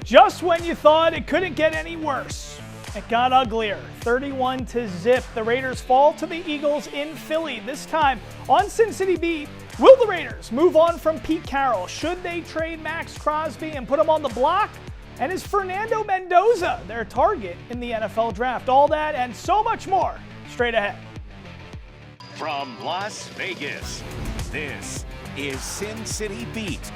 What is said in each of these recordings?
Just when you thought it couldn't get any worse, it got uglier. 31-0. The Raiders fall to the Eagles in Philly. This time on Sin City Beat, will the Raiders move on from Pete Carroll? Should they trade Maxx Crosby and put him on the block? And is Fernando Mendoza their target in the NFL draft? All that and so much more straight ahead. From Las Vegas, this is Sin City Beat.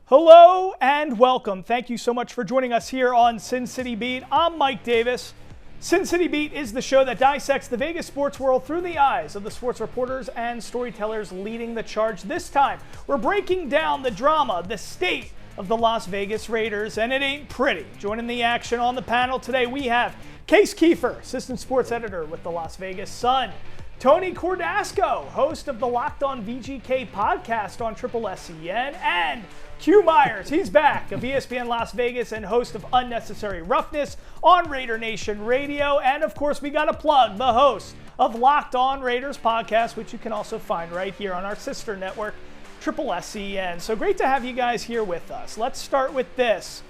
Hello and welcome. Thank you so much for joining us here on Sin City Beat. I'm Mike Davis. Sin City Beat is the show that dissects the Vegas sports world through the eyes of the sports reporters and storytellers leading the charge. This time, we're breaking down the drama, the state of the Las Vegas Raiders, and it ain't pretty. Joining the action on the panel today, we have Case Kiefer, assistant sports editor with the Las Vegas Sun. Tony Cordasco, host of the Locked On VGK podcast on Triple SEN, and Q Myers, he's back, of ESPN Las Vegas and host of Unnecessary Roughness on Raider Nation Radio. And of course, we got to plug the host of Locked On Raiders podcast, which you can also find right here on our sister network, Triple SEN. So great to have you guys here with us. Let's start with this.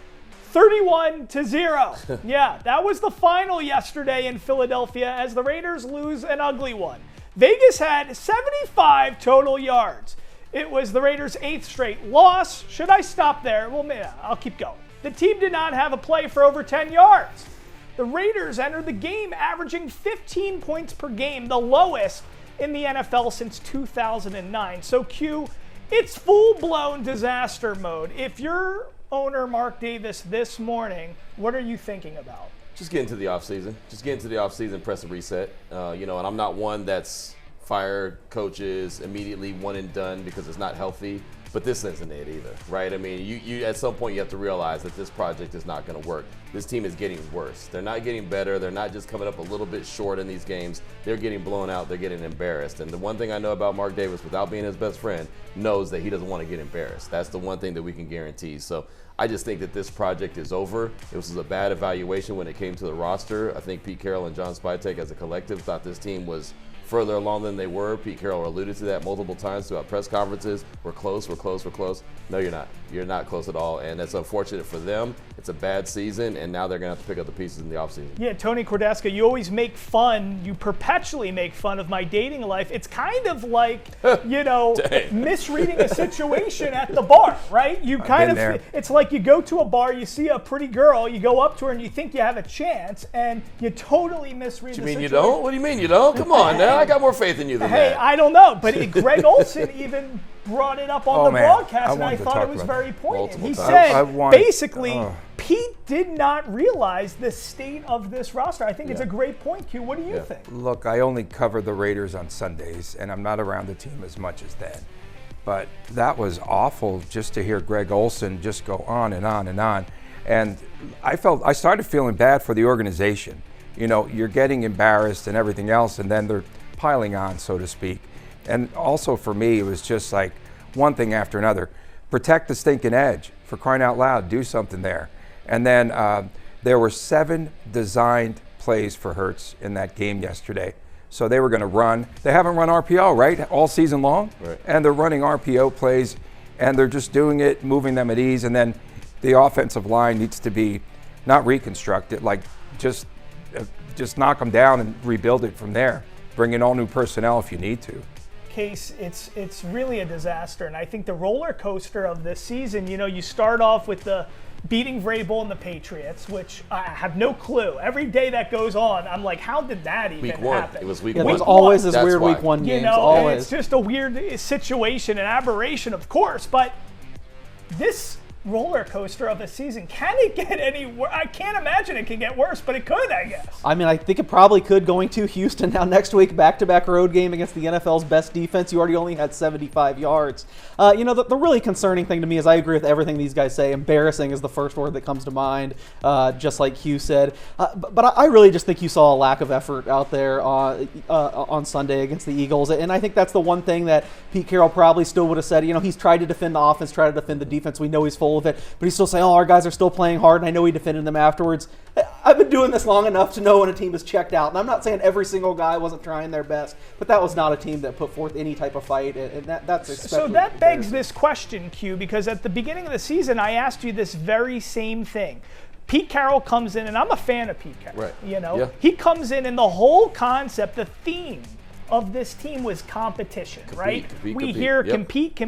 31-0. Yeah, that was the final yesterday in Philadelphia as the Raiders lose an ugly one. Vegas had 75 total yards. It was the Raiders' 8th straight loss. Should I stop there? Well, yeah, I'll keep going. The team did not have a play for over 10 yards. The Raiders entered the game averaging 15 points per game, the lowest in the NFL since 2009. So Q, it's full-blown disaster mode. If you're owner Mark Davis this morning, what are you thinking about? Just get into the offseason. Press a reset. And I'm not one that's fire coaches immediately one and done because it's not healthy, but this isn't it either, right? I mean, you at some point you have to realize that this project is not going to work. This team is getting worse. They're not getting better. They're not just coming up a little bit short in these games. They're getting blown out. They're getting embarrassed. And the one thing I know about Mark Davis, without being his best friend, knows that he doesn't want to get embarrassed. That's the one thing that we can guarantee. So I just think that this project is over. It was a bad evaluation when it came to the roster. I think Pete Carroll and John Spytek as a collective thought this team was further along than they were. Pete Carroll alluded to that multiple times throughout press conferences. We're close. No, you're not. You're not close at all, and that's unfortunate for them. It's a bad season, and now they're going to have to pick up the pieces in the offseason. Yeah, Tony Cordasco, you always you perpetually make fun of my dating life. It's kind of like, misreading a situation at the bar, right? It's like you go to a bar, you see a pretty girl, you go up to her, and you think you have a chance, and you totally misread the situation. You mean you don't? What do you mean you don't? Come on now. I got more faith in you than that. Hey, I don't know, but Greg Olson even brought it up on the broadcast, and I thought it was very poignant. He said, Pete did not realize the state of this roster. I think it's a great point, Q. What do you think? Look, I only cover the Raiders on Sundays, and I'm not around the team as much as then. But that was awful just to hear Greg Olson just go on and on and on. And I started feeling bad for the organization. You're getting embarrassed and everything else, and then they're piling on, so to speak. And also for me, it was just like one thing after another. Protect the stinking edge, for crying out loud. Do something there. And then there were 7 designed plays for Hurts in that game yesterday. So they were going to run. They haven't run RPO, right, all season long? Right. And they're running RPO plays, and they're just doing it, moving them at ease. And then the offensive line needs to be not reconstructed, like just knock them down and rebuild it from there. Bring in all new personnel if you need to. Case, it's really a disaster, and I think the roller coaster of this season, you start off with the beating Vrabel and the Patriots, which I have no clue. Every day that goes on, I'm like, how did that even happen? It was week 1. There's always this weird why. week 1 games. And it's just a weird situation, an aberration, of course, but this roller coaster of a season, can it get any worse? I can't imagine it can get worse, but it could, I guess. I mean, I think it probably could, going to Houston now next week, back-to-back road game against the NFL's best defense. You already only had 75 yards. The really concerning thing to me is I agree with everything these guys say. Embarrassing is the first word that comes to mind, just like Hugh said. But I really just think you saw a lack of effort out there on Sunday against the Eagles, and I think that's the one thing that Pete Carroll probably still would have said. He's tried to defend the offense, tried to defend the defense. We know he's full example of it, but he's still saying, oh, our guys are still playing hard, and I know he defended them afterwards. I've been doing this long enough to know when a team is checked out, and I'm not saying every single guy wasn't trying their best, but that was not a team that put forth any type of fight, and that's especially. So that begs this question, Q, because at the beginning of the season, I asked you this very same thing. Pete Carroll comes in, and I'm a fan of Pete Carroll. Right. He comes in, and the whole concept, the theme of this team was competition, right? We hear compete,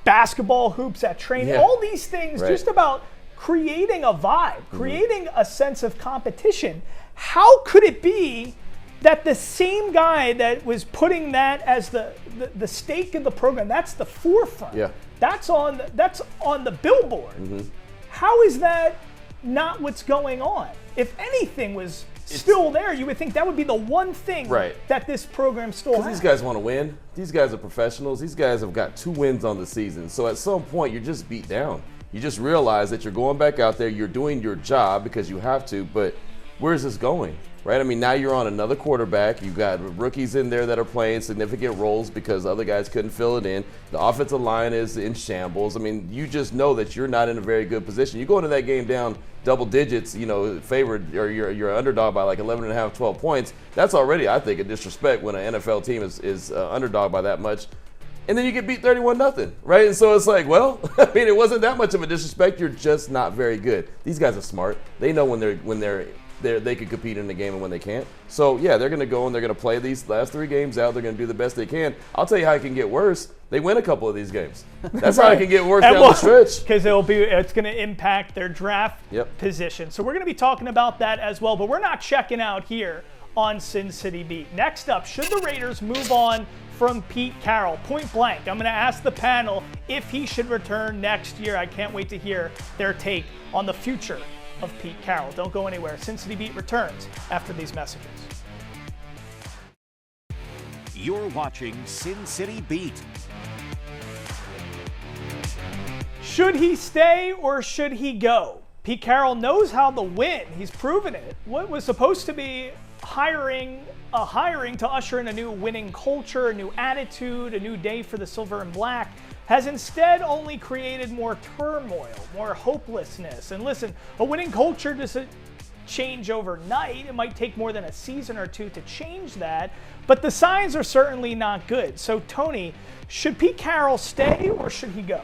basketball hoops at training, all these things just about creating a vibe, creating a sense of competition. How could it be that the same guy that was putting that as the stake of the program, that's the forefront, that's on the billboard, how is that not what's going on? If anything was still there, you would think that would be the one thing that this program still has. These guys want to win. These guys are professionals. These guys have got 2 wins on the season. So at some point, you're just beat down. You just realize that you're going back out there. You're doing your job because you have to. But where's this going? Right? I mean, now you're on another quarterback. You've got rookies in there that are playing significant roles because other guys couldn't fill it in. The offensive line is in shambles. I mean, you just know that you're not in a very good position. You go into that game down double digits, favored, or you're an underdog by like 11 and a half, 12 points. That's already, I think, a disrespect when an NFL team is underdog by that much. And then you get beat 31-0, right? And so it's like, well, I mean, it wasn't that much of a disrespect. You're just not very good. These guys are smart. They know when they can compete in the game and when they can't. So, yeah, they're going to go and they're going to play these last 3 games out. They're going to do the best they can. I'll tell you how it can get worse. They win a couple of these games. That's how it can get worse down the stretch. Because it's going to impact their draft position. So we're going to be talking about that as well. But we're not checking out here on Sin City Beat. Next up, should the Raiders move on from Pete Carroll? Point blank, I'm going to ask the panel if he should return next year. I can't wait to hear their take on the future of Pete Carroll. Don't go anywhere. Sin City Beat returns after these messages. You're watching Sin City Beat. Should he stay or should he go? Pete Carroll knows how to win. He's proven it. What was supposed to be hiring to usher in a new winning culture, a new attitude, a new day for the silver and black, has instead only created more turmoil, more hopelessness. And listen, a winning culture doesn't change overnight. It might take more than a season or 2 to change that, but the signs are certainly not good. So, Tony, should Pete Carroll stay or should he go?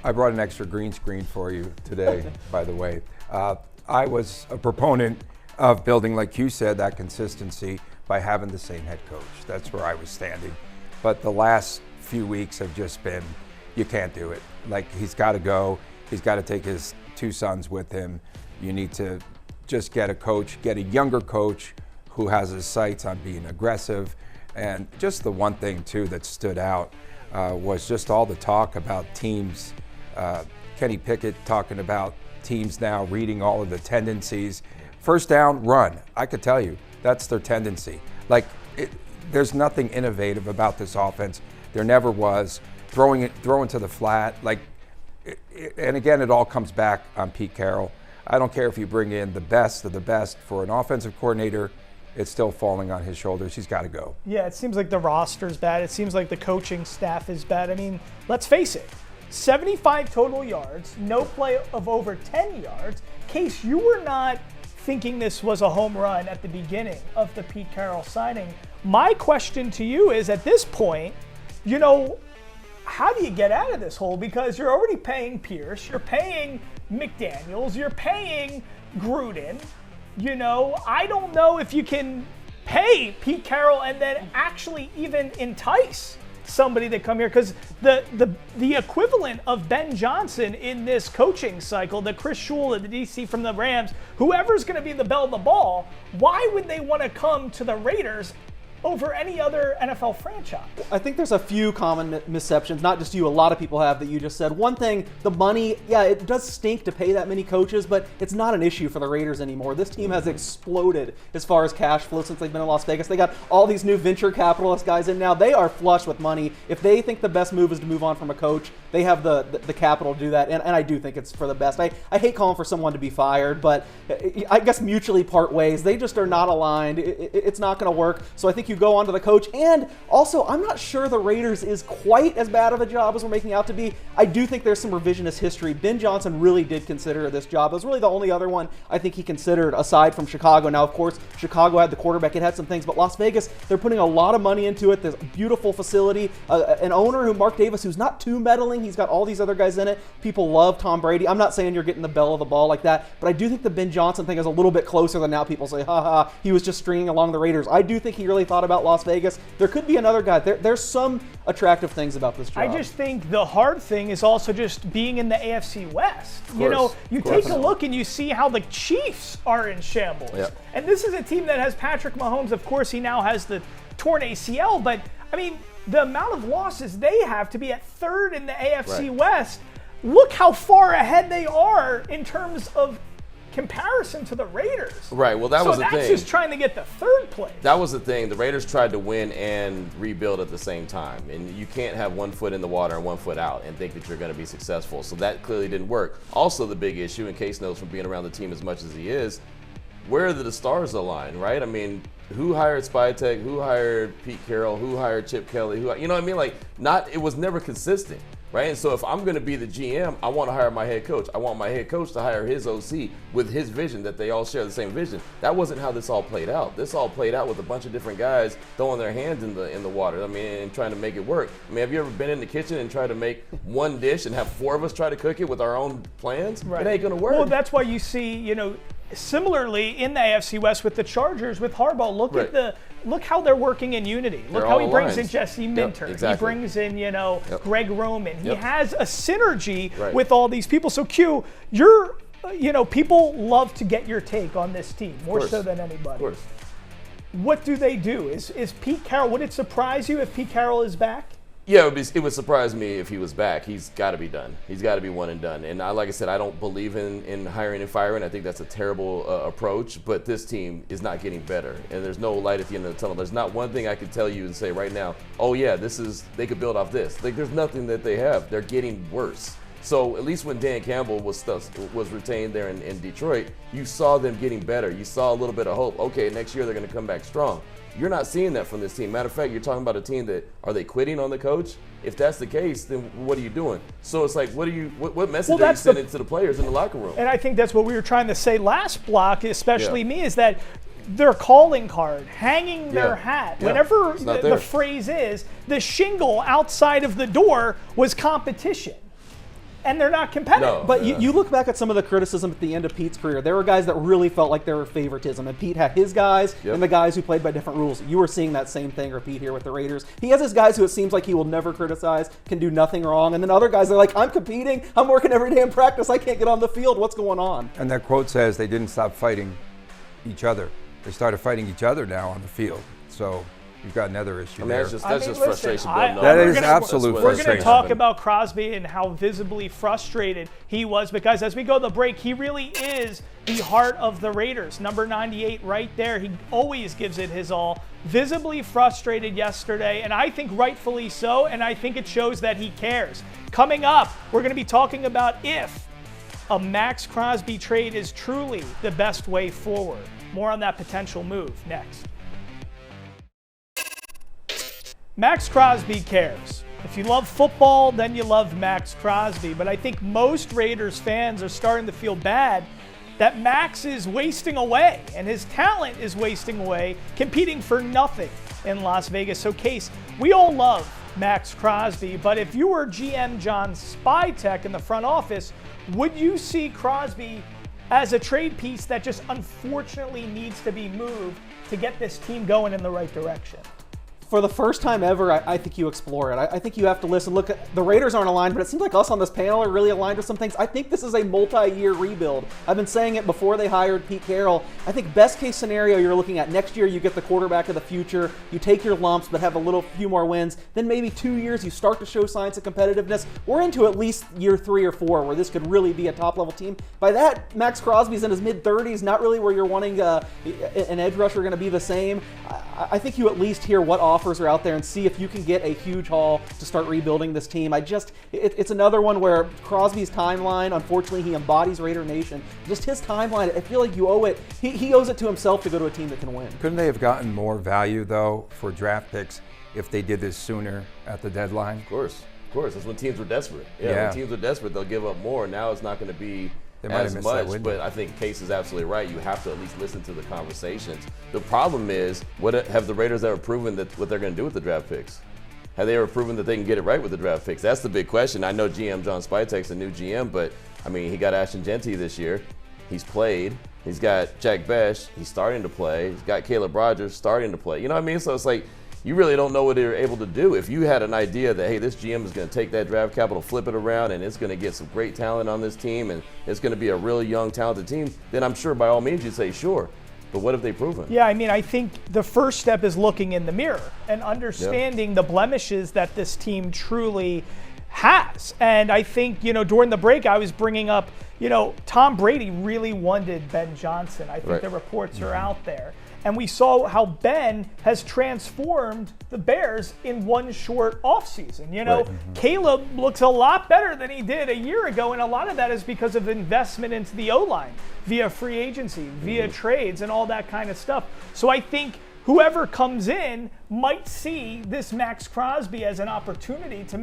I brought an extra green screen for you today, by the way. I was a proponent of building, like you said, that consistency by having the same head coach. That's where I was standing. But the last few weeks have just been, you can't do it. Like, he's got to go. He's got to take his 2 sons with him. You need to just get a younger coach who has his sights on being aggressive. And just the one thing, too, that stood out was just all the talk about teams. Kenny Pickett talking about teams now reading all of the tendencies. First down, run. I could tell you, that's their tendency. There's nothing innovative about this offense. There never was. Throwing to the flat. And again, it all comes back on Pete Carroll. I don't care if you bring in the best of the best for an offensive coordinator, it's still falling on his shoulders. He's got to go. Yeah, it seems like the roster's bad. It seems like the coaching staff is bad. I mean, let's face it. 75 total yards, no play of over 10 yards. Case, you were not thinking this was a home run at the beginning of the Pete Carroll signing. My question to you is, at this point, how do you get out of this hole? Because you're already paying Pierce, you're paying McDaniels, you're paying Gruden. I don't know if you can pay Pete Carroll and then actually even entice somebody to come here, because the equivalent of Ben Johnson in this coaching cycle, the Chris Shula, the DC from the Rams, whoever's going to be the belle of the ball, why would they want to come to the Raiders over any other NFL franchise? I think there's a few common misceptions, not just you, a lot of people have, that you just said. One thing, the money, yeah, it does stink to pay that many coaches, but it's not an issue for the Raiders anymore. This team has exploded as far as cash flow since they've been in Las Vegas. They got all these new venture capitalist guys in now. They are flush with money. If they think the best move is to move on from a coach, they have the capital to do that, and I do think it's for the best. I hate calling for someone to be fired, but I guess mutually part ways. They just are not aligned. It's not going to work, so I think think you go on to the coach. And also, I'm not sure the Raiders is quite as bad of a job as we're making out to be. I do think there's some revisionist history. Ben Johnson really did consider this job. It was really the only other one I think he considered aside from Chicago. Now, of course, Chicago had the quarterback. It had some things. But Las Vegas, they're putting a lot of money into it. There's a beautiful facility. An owner who, Mark Davis, who's not too meddling. He's got all these other guys in it. People love Tom Brady. I'm not saying you're getting the bell of the ball like that. But I do think the Ben Johnson thing is a little bit closer than now people say, ha, he was just stringing along the Raiders. I do think he really thought about Las Vegas. There could be another guy. There's some attractive things about this job. I just think the hard thing is also just being in the AFC West. You know, you take a look and you see how the Chiefs are in shambles. Yep. And this is a team that has Patrick Mahomes. Of course, he now has the torn ACL, but I mean, the amount of losses they have to be at third in the AFC West, look how far ahead they are in terms of comparison to the Raiders. Right, well, that was the thing. So that's just trying to get the third place. That was the thing. The Raiders tried to win and rebuild at the same time. And you can't have one foot in the water and one foot out and think that you're going to be successful. So that clearly didn't work. Also, the big issue, and Case knows from being around the team as much as he is, where did the stars align, right? I mean, who hired Spytek? Who hired Pete Carroll? Who hired Chip Kelly? You know what I mean? Like, it was never consistent. Right? And so if I'm going to be the GM, I want to hire my head coach. I want my head coach to hire his OC with his vision, that they all share the same vision. That wasn't how this all played out. This all played out with a bunch of different guys throwing their hands in the water. I mean, and trying to make it work. I mean, have you ever been in the kitchen and tried to make one dish and have four of us try to cook it with our own plans? It ain't going to work. Well, that's why you see, you know, similarly in the AFC West with the Chargers, with Harbaugh, look how they're working in unity. Look how he brings in Jesse Minter. He brings in, you know, Greg Roman. He has a synergy with all these people. So Q, people love to get your take on this team more so than anybody. Of course. What do they do? Is Pete Carroll, would it surprise you if Pete Carroll is back? Yeah, it would surprise me if he was back. He's got to be done. He's got to be one and done. And like I said, I don't believe in hiring and firing. I think that's a terrible approach. But this team is not getting better, and there's no light at the end of the tunnel. There's not one thing I could tell you and say right now, oh yeah, they could build off this. Like, there's nothing that they have. They're getting worse. So at least when Dan Campbell was retained there in Detroit, you saw them getting better. You saw a little bit of hope. Okay, next year they're going to come back strong. You're not seeing that from this team. Matter of fact, you're talking about a team that, are they quitting on the coach? If that's the case, then what are you doing? So it's like, what message are you sending to the players in the locker room? And I think that's what we were trying to say last block, especially me, is that their calling card, hanging their hat, whatever the phrase is, the shingle outside of the door was competition. And they're not competitive. No, but you look back at some of the criticism at the end of Pete's career. There were guys that really felt like there were favoritism, and Pete had his guys and the guys who played by different rules. You were seeing that same thing repeat here with the Raiders. He has his guys who it seems like he will never criticize, can do nothing wrong, and then other guys are like, I'm competing, I'm working every day in practice, I can't get on the field, what's going on? And that quote says they didn't stop fighting each other. They started fighting each other now on the field. So you've got another issue there. That's just frustration building up. That is absolute frustration. We're going to talk about Crosby and how visibly frustrated he was, because as we go to the break, he really is the heart of the Raiders. Number 98 right there. He always gives it his all. Visibly frustrated yesterday, and I think rightfully so, and I think it shows that he cares. Coming up, we're going to be talking about if a Maxx Crosby trade is truly the best way forward. More on that potential move next. Maxx Crosby cares. If you love football, then you love Maxx Crosby. But I think most Raiders fans are starting to feel bad that Max is wasting away and his talent is wasting away, competing for nothing in Las Vegas. So, Case, we all love Maxx Crosby, but if you were GM John Spytek in the front office, would you see Crosby as a trade piece that just unfortunately needs to be moved to get this team going in the right direction? For the first time ever, I think you explore it. I think you have to listen. Look, the Raiders aren't aligned, but it seems like us on this panel are really aligned with some things. I think this is a multi-year rebuild. I've been saying it before they hired Pete Carroll. I think best case scenario, you're looking at next year, you get the quarterback of the future, you take your lumps, but have a few more wins. Then maybe 2 years, you start to show signs of competitiveness. We're into at least year 3 or 4 where this could really be a top-level team. By that, Maxx Crosby's in his mid-30s, not really where you're wanting an edge rusher going to be the same. I think you at least hear what offers are out there and see if you can get a huge haul to start rebuilding this team. It's another one where Crosby's timeline, unfortunately, he embodies Raider Nation. Just his timeline, I feel like you owe it. He owes it to himself to go to a team that can win. Couldn't they have gotten more value, though, for draft picks if they did this sooner at the deadline? Of course. That's when teams were desperate. Yeah, when teams are desperate, they'll give up more. Now it's not going to be as much, but I think Case is absolutely right. You have to at least listen to the conversations. The problem is, what have the Raiders ever proven that what they're going to do with the draft picks? Have they ever proven that they can get it right with the draft picks? That's the big question. I know GM John Spytek's a new GM, but I mean, he got Ashton Genty this year. He's played. He's got Jack Besh. He's starting to play. He's got Caleb Rogers starting to play. You know what I mean? So it's like, you really don't know what they're able to do. If you had an idea that, hey, this GM is going to take that draft capital, flip it around, and it's going to get some great talent on this team, and it's going to be a really young, talented team, then I'm sure by all means you'd say sure. But what have they proven? Yeah, I mean, I think the first step is looking in the mirror and understanding the blemishes that this team truly has. And I think, during the break, I was bringing up, Tom Brady really wanted Ben Johnson. I think the reports are out there. And we saw how Ben has transformed the Bears in one short offseason. Caleb looks a lot better than he did a year ago, and a lot of that is because of investment into the O-line via free agency, via trades, and all that kind of stuff. So I think whoever comes in might see this Maxx Crosby as an opportunity to.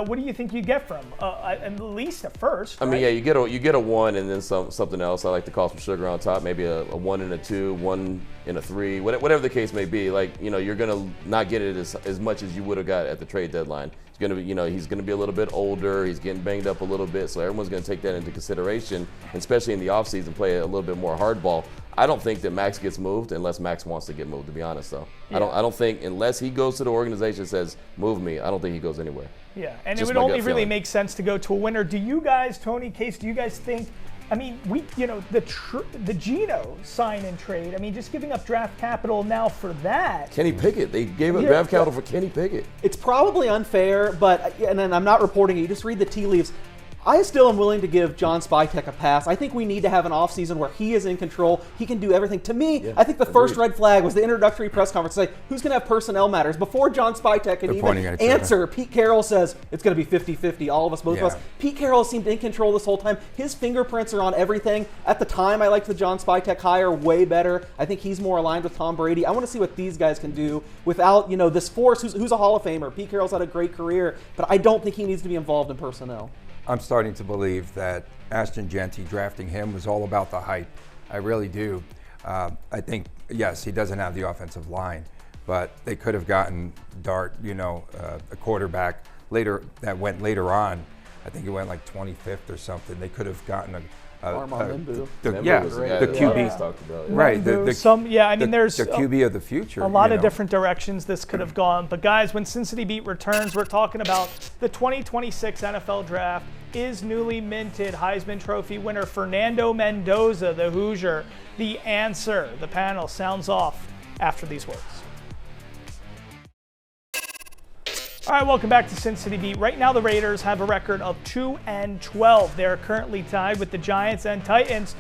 What do you think you get from at least a first? I mean, yeah, you get a 1 and then something else. I like to call some sugar on top, maybe a 1 and a 2, 1 and a 3, whatever the case may be. Like, you're gonna not get it as much as you would have got at the trade deadline. He's gonna be, he's gonna be a little bit older. He's getting banged up a little bit, so everyone's gonna take that into consideration, especially in the offseason, play a little bit more hardball. I don't think that Maxx gets moved unless Maxx wants to get moved, to be honest, though. Yeah. I don't think, unless he goes to the organization and says, move me, I don't think he goes anywhere. Yeah, and it would only really make sense to go to a winner. Do you guys, Tony, Case, do you guys think, I mean, the Geno sign and trade, I mean, just giving up draft capital now for that. Kenny Pickett, they gave up draft capital for Kenny Pickett. It's probably unfair, and I'm not reporting it, you just read the tea leaves. I still am willing to give John Spytek a pass. I think we need to have an offseason where he is in control. He can do everything. To me, I think the first red flag was the introductory press conference. Say, who's going to have personnel matters? Before John Spytek can even answer, Pete Carroll says, it's going to be 50-50, all of us, both of us. Pete Carroll seemed in control this whole time. His fingerprints are on everything. At the time, I liked the John Spytek hire way better. I think he's more aligned with Tom Brady. I want to see what these guys can do without, this force, who's a Hall of Famer. Pete Carroll's had a great career, but I don't think he needs to be involved in personnel. I'm starting to believe that Ashton Genty drafting him was all about the hype. I really do. I think, yes, he doesn't have the offensive line, but they could have gotten Dart, a quarterback that went later on. I think he went like 25th or something. They could have gotten the QB talked about. Right. There's the QB of the future. A lot of different directions this could have gone. But guys, when Sin City Beat returns, we're talking about the 2026 NFL Draft. Is newly minted Heisman Trophy winner Fernando Mendoza, the Hoosier, the answer? The panel sounds off after these words. All right, welcome back to Sin City Beat. Right now, the Raiders have a record of 2-12. They're currently tied with the Giants and Titans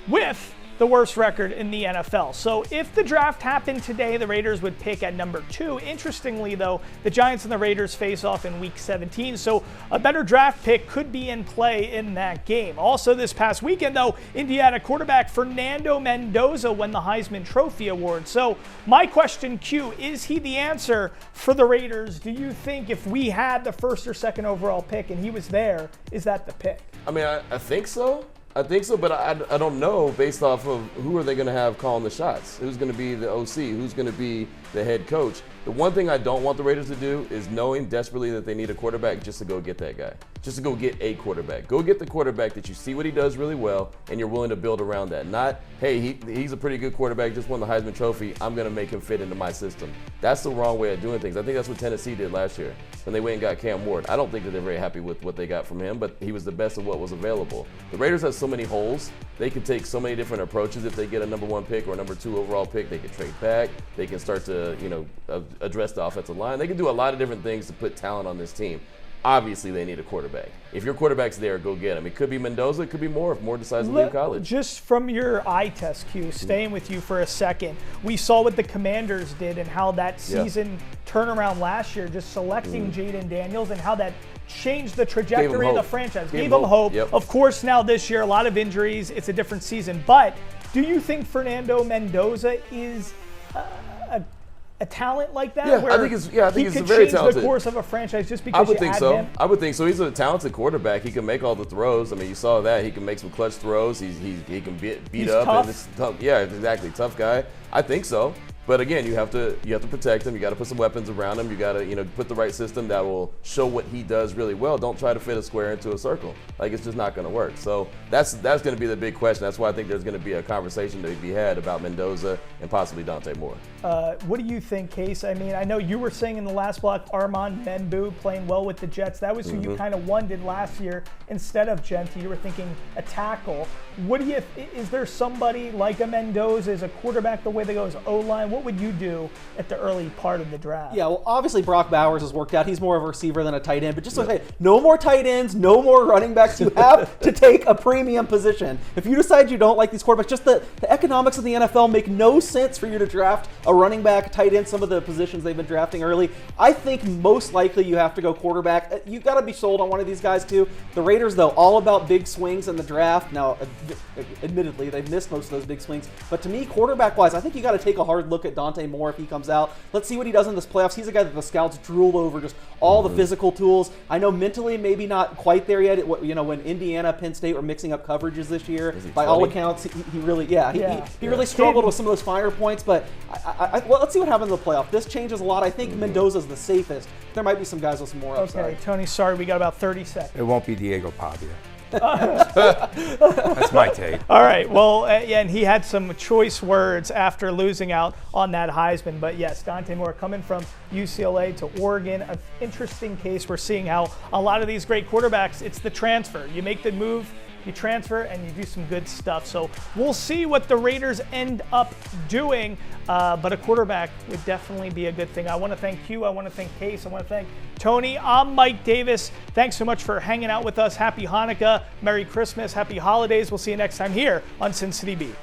with the worst record in the NFL. So if the draft happened today, the Raiders would pick at number 2. Interestingly, though, the Giants and the Raiders face off in Week 17, so a better draft pick could be in play in that game. Also this past weekend, though, Indiana quarterback Fernando Mendoza won the Heisman Trophy Award. So my question, Q, is he the answer for the Raiders? Do you think if we had the first or second overall pick and he was there, is that the pick? I mean, I think so. But I don't know based off of who are they going to have calling the shots. Who's going to be the OC? Who's going to be the head coach? The one thing I don't want the Raiders to do is knowing desperately that they need a quarterback just to go get that guy. Just to go get a quarterback. Go get the quarterback that you see what he does really well and you're willing to build around that. Not, hey, he's a pretty good quarterback, just won the Heisman Trophy, I'm going to make him fit into my system. That's the wrong way of doing things. I think that's what Tennessee did last year when they went and got Cam Ward. I don't think that they're very happy with what they got from him, but he was the best of what was available. The Raiders have so many holes. They can take so many different approaches. If they get a number 1 pick or a number 2 overall pick, they can trade back. They can start to, address the offensive line. They can do a lot of different things to put talent on this team. obviously they need a quarterback. If your quarterback's there, go get him. It could be Mendoza, it could be Moore if Moore decides to leave college. Just from your eye test, Q, staying with you for a second, we saw what the Commanders did and how that season turnaround last year, just selecting Jaden Daniels and how that changed the trajectory of the franchise. Gave them hope. Yep. Of course, now this year, a lot of injuries. It's a different season. But do you think Fernando Mendoza is a talent like that? Yeah, where I think he's very he could talented. change the course of a franchise just because I would you think add so. him? I would think so. He's a talented quarterback. He can make all the throws. I mean, you saw that. He can make some clutch throws. He can beat He's up. tough. And it's tough. Yeah, exactly. Tough guy. I think so. But again, you have to protect him. You got to put some weapons around him. You got to put the right system that will show what he does really well. Don't try to fit a square into a circle. Like, it's just not going to work. So that's going to be the big question. That's why I think there's going to be a conversation to be had about Mendoza and possibly Dante Moore. What do you think, Case? I mean, I know you were saying in the last block, Armand Membu playing well with the Jets. That was who you kind of wanted last year instead of Genti. You were thinking a tackle. Is there somebody like a Mendoza as a quarterback the way they go as O-line? What would you do at the early part of the draft? Yeah, well, obviously Brock Bowers has worked out. He's more of a receiver than a tight end. But just to say, no more tight ends, no more running backs. You have to take a premium position. If you decide you don't like these quarterbacks, just the economics of the NFL make no sense for you to draft a running back, tight end, some of the positions they've been drafting early. I think most likely you have to go quarterback. You got to be sold on one of these guys too. The Raiders, though, all about big swings in the draft. Now, admittedly, they've missed most of those big swings. But to me, quarterback-wise, I think you got to take a hard look at Dante Moore if he comes out. Let's see what he does in this playoffs. He's a guy that the scouts drool over, just all the physical tools. I know mentally maybe not quite there yet. When Indiana, Penn State were mixing up coverages this year, by all accounts, he really really struggled with some of those finer points. But well, let's see what happens in the playoff. This changes a lot. I think Mendoza's the safest. There might be some guys with some more upside. Okay, Tony, sorry, we got about 30 seconds. It won't be Diego Pavia. That's my take. All right. Well, and he had some choice words after losing out on that Heisman. But yes, Dante Moore coming from UCLA to Oregon. An interesting case. We're seeing how a lot of these great quarterbacks, it's the transfer. You make the move, you transfer, and you do some good stuff. So we'll see what the Raiders end up doing. But a quarterback would definitely be a good thing. I want to thank Q. I want to thank Case. I want to thank Tony. I'm Mike Davis. Thanks so much for hanging out with us. Happy Hanukkah. Merry Christmas. Happy holidays. We'll see you next time here on Sin City Beat.